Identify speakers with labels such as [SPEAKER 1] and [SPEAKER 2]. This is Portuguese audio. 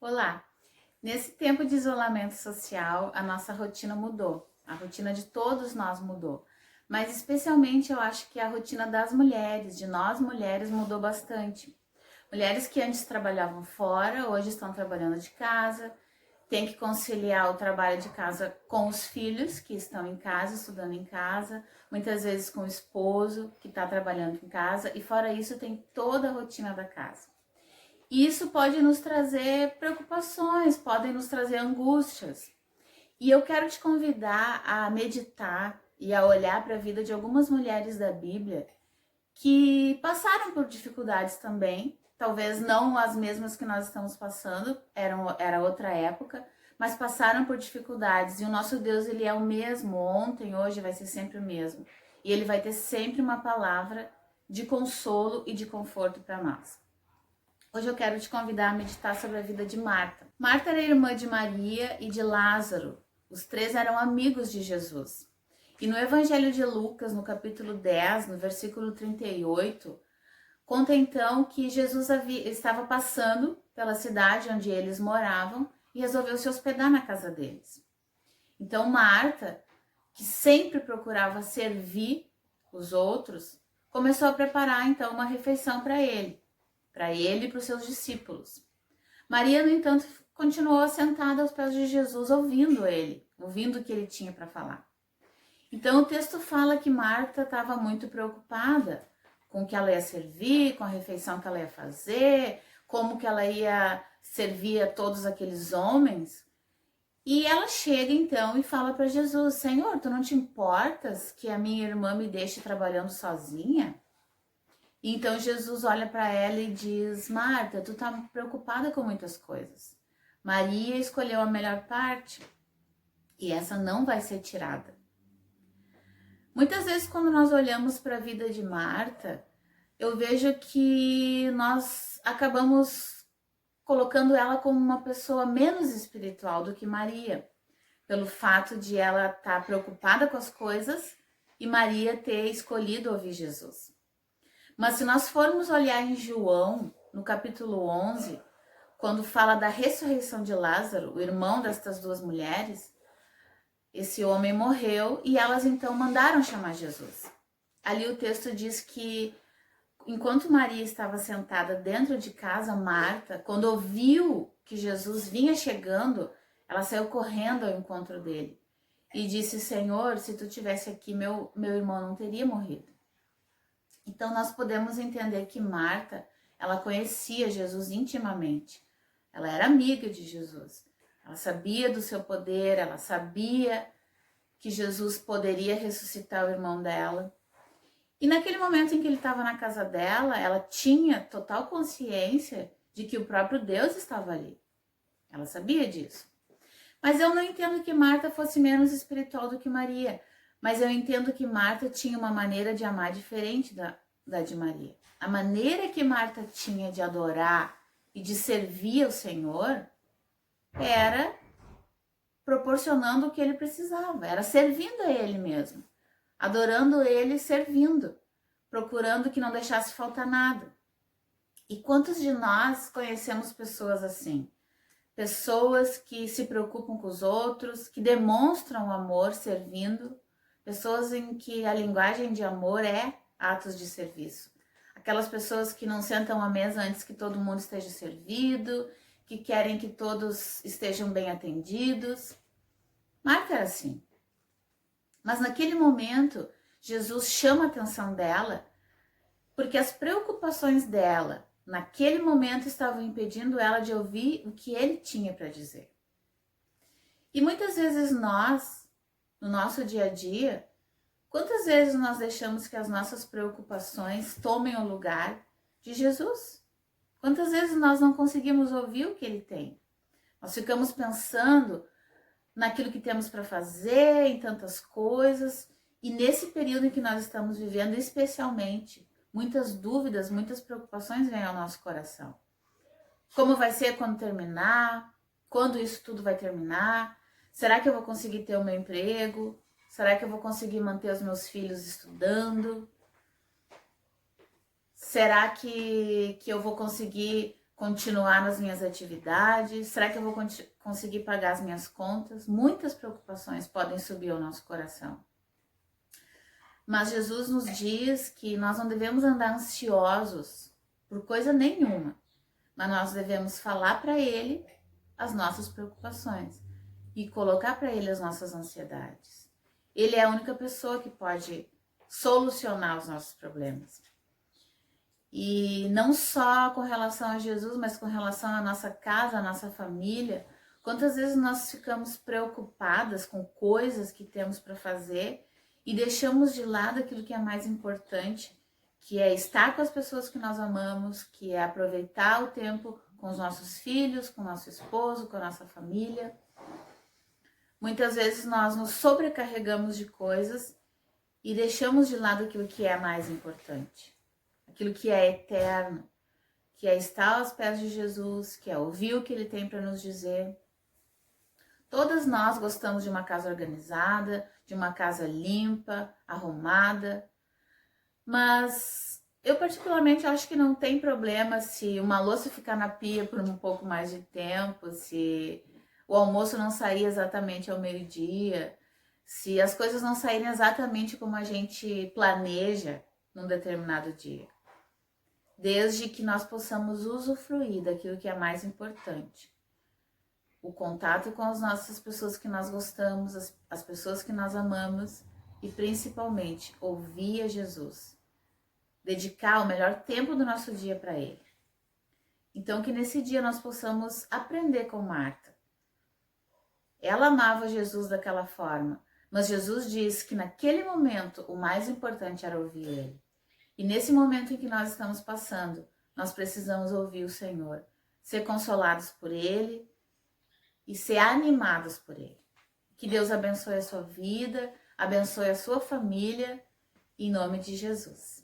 [SPEAKER 1] Olá! Nesse tempo de isolamento social, a nossa rotina mudou. A rotina de todos nós mudou. Mas especialmente eu acho que a rotina das mulheres, de nós mulheres, mudou bastante. Mulheres que antes trabalhavam fora, hoje estão trabalhando de casa, tem que conciliar o trabalho de casa com os filhos que estão em casa, estudando em casa, muitas vezes com o esposo que está trabalhando em casa, e fora isso tem toda a rotina da casa. E isso pode nos trazer preocupações, podem nos trazer angústias. E eu quero te convidar a meditar e a olhar para a vida de algumas mulheres da Bíblia que passaram por dificuldades também, talvez não as mesmas que nós estamos passando, era outra época, mas passaram por dificuldades. E o nosso Deus, ele é o mesmo, ontem, hoje, vai ser sempre o mesmo. E ele vai ter sempre uma palavra de consolo e de conforto para nós. Hoje eu quero te convidar a meditar sobre a vida de Marta. Marta era irmã de Maria e de Lázaro. Os três eram amigos de Jesus. E no Evangelho de Lucas, no capítulo 10, no versículo 38, conta então que Jesus estava passando pela cidade onde eles moravam e resolveu se hospedar na casa deles. Então Marta, que sempre procurava servir os outros, começou a preparar então uma refeição para ele e para os seus discípulos. Maria, no entanto, continuou sentada aos pés de Jesus, ouvindo o que ele tinha para falar. Então o texto fala que Marta estava muito preocupada com o que ela ia servir, com a refeição que ela ia fazer, como que ela ia servir a todos aqueles homens. E ela chega então e fala para Jesus: Senhor, tu não te importas que a minha irmã me deixe trabalhando sozinha? Então Jesus olha para ela e diz: Marta, tu tá preocupada com muitas coisas. Maria escolheu a melhor parte e essa não vai ser tirada. Muitas vezes quando nós olhamos para a vida de Marta, eu vejo que nós acabamos colocando ela como uma pessoa menos espiritual do que Maria, pelo fato de ela estar preocupada com as coisas e Maria ter escolhido ouvir Jesus. Mas se nós formos olhar em João, no capítulo 11, quando fala da ressurreição de Lázaro, o irmão destas duas mulheres, esse homem morreu e elas então mandaram chamar Jesus. Ali o texto diz que enquanto Maria estava sentada dentro de casa, Marta, quando ouviu que Jesus vinha chegando, ela saiu correndo ao encontro dele e disse: Senhor, se tu tivesse aqui, meu irmão não teria morrido. Então nós podemos entender que Marta, ela conhecia Jesus intimamente. Ela era amiga de Jesus. Ela sabia do seu poder, ela sabia que Jesus poderia ressuscitar o irmão dela. E naquele momento em que ele estava na casa dela, ela tinha total consciência de que o próprio Deus estava ali. Ela sabia disso. Mas eu não entendo que Marta fosse menos espiritual do que Maria. Mas eu entendo que Marta tinha uma maneira de amar diferente da de Maria. A maneira que Marta tinha de adorar e de servir ao Senhor era proporcionando o que ele precisava, era servindo a ele mesmo, adorando ele e servindo, procurando que não deixasse faltar nada. E quantos de nós conhecemos pessoas assim? Pessoas que se preocupam com os outros, que demonstram amor servindo, pessoas em que a linguagem de amor é atos de serviço. Aquelas pessoas que não sentam à mesa antes que todo mundo esteja servido, que querem que todos estejam bem atendidos. Marta era assim. Mas naquele momento, Jesus chama a atenção dela, porque as preocupações dela, naquele momento, estavam impedindo ela de ouvir o que ele tinha para dizer. E muitas vezes nós, no nosso dia a dia, quantas vezes nós deixamos que as nossas preocupações tomem o lugar de Jesus? Quantas vezes nós não conseguimos ouvir o que ele tem? Nós ficamos pensando naquilo que temos para fazer, em tantas coisas, e nesse período em que nós estamos vivendo, especialmente, muitas dúvidas, muitas preocupações vêm ao nosso coração. Como vai ser quando terminar? Quando isso tudo vai terminar? Será que eu vou conseguir ter o meu emprego? Será que eu vou conseguir manter os meus filhos estudando? Será que eu vou conseguir continuar nas minhas atividades? Será que eu vou conseguir pagar as minhas contas? Muitas preocupações podem subir ao nosso coração. Mas Jesus nos diz que nós não devemos andar ansiosos por coisa nenhuma, mas nós devemos falar para Ele as nossas preocupações e colocar para Ele as nossas ansiedades. Ele é a única pessoa que pode solucionar os nossos problemas. E não só com relação a Jesus, mas com relação à nossa casa, à nossa família. Quantas vezes nós ficamos preocupadas com coisas que temos para fazer e deixamos de lado aquilo que é mais importante, que é estar com as pessoas que nós amamos, que é aproveitar o tempo com os nossos filhos, com o nosso esposo, com a nossa família. Muitas vezes nós nos sobrecarregamos de coisas e deixamos de lado aquilo que é mais importante, aquilo que é eterno, que é estar aos pés de Jesus, que é ouvir o que Ele tem para nos dizer. Todas nós gostamos de uma casa organizada, de uma casa limpa, arrumada, mas eu particularmente acho que não tem problema se uma louça ficar na pia por um pouco mais de tempo, se o almoço não sair exatamente ao meio-dia, se as coisas não saírem exatamente como a gente planeja num determinado dia. Desde que nós possamos usufruir daquilo que é mais importante. O contato com as nossas pessoas que nós gostamos, as pessoas que nós amamos e principalmente ouvir a Jesus. Dedicar o melhor tempo do nosso dia para Ele. Então que nesse dia nós possamos aprender com Marta. Ela amava Jesus daquela forma, mas Jesus disse que naquele momento o mais importante era ouvir Ele. E nesse momento em que nós estamos passando, nós precisamos ouvir o Senhor, ser consolados por Ele e ser animados por Ele. Que Deus abençoe a sua vida, abençoe a sua família, em nome de Jesus.